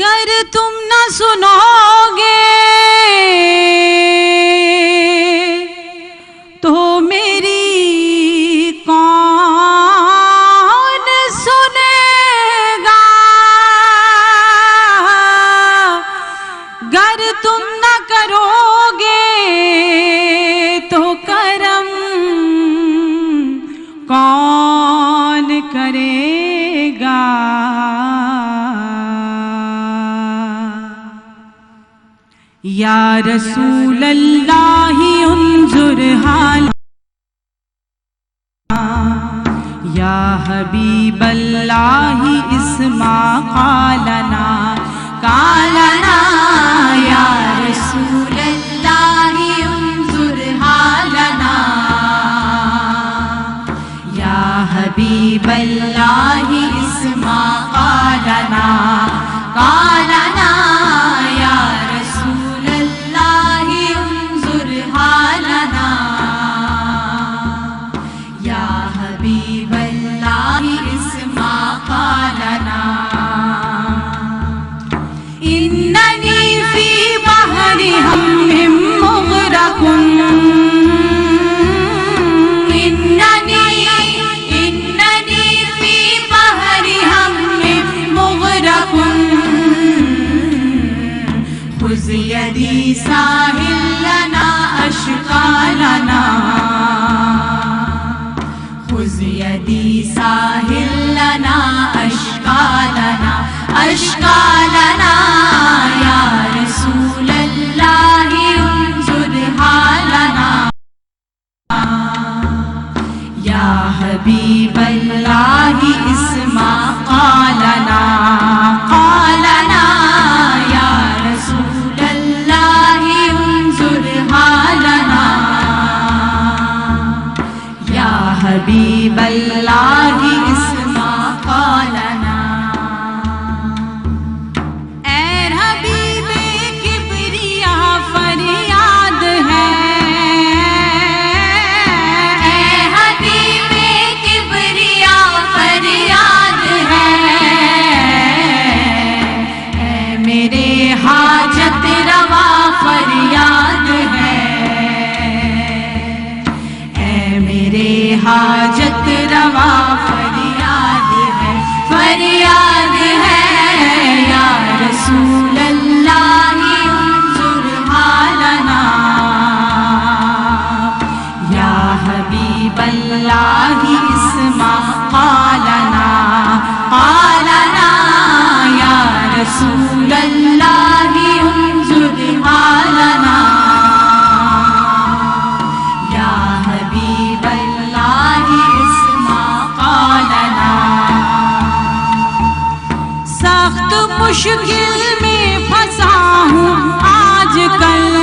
گر تم نہ سنو گے تو میری کون سنے گا، گر تم نہ کرو گے تو کرم کون کرے گا۔ یا رسول اللہ انظر حالنا، یا حبیب اللہ اسمع قالنا قالنا، یا رسول اللہ انظر حالنا، یا حبیب اللہ اسمع قالنا قالنا، یا رسول اللہ انظر حالنا، یا حبیب اللہ اسمع قالنا۔ اننی فی بحر ہم مغرق، اننی فی بحر ہم مغرق، خذ یدی ساحل لنا اشقالنا، خذ یدی ساحل لنا اشقالنا اشقالنا، یا رسول اللہ انظر حالنا، یا حبیب اللہ اسمع قالنا قالنا، یا رسول اللہ انظر حالنا، یا حبیب اللہ اسمع قالنا۔ اے حبیب کبریا فریاد ہے، اے حبیب کبریا فریاد ہے، اے میرے حاجت روا فریاد ہے، اے میرے حاجت روا فریاد ہے فریاد ہے، یا رسول اللہ انظر حالنا، یا حبیب اللہ اسمع قالنا قالنا، یا رسول اللہ انظر حالنا، یا حبیب اللہ اسمع قالنا۔ سخت مشکل میں پھنسا ہوں آج کل،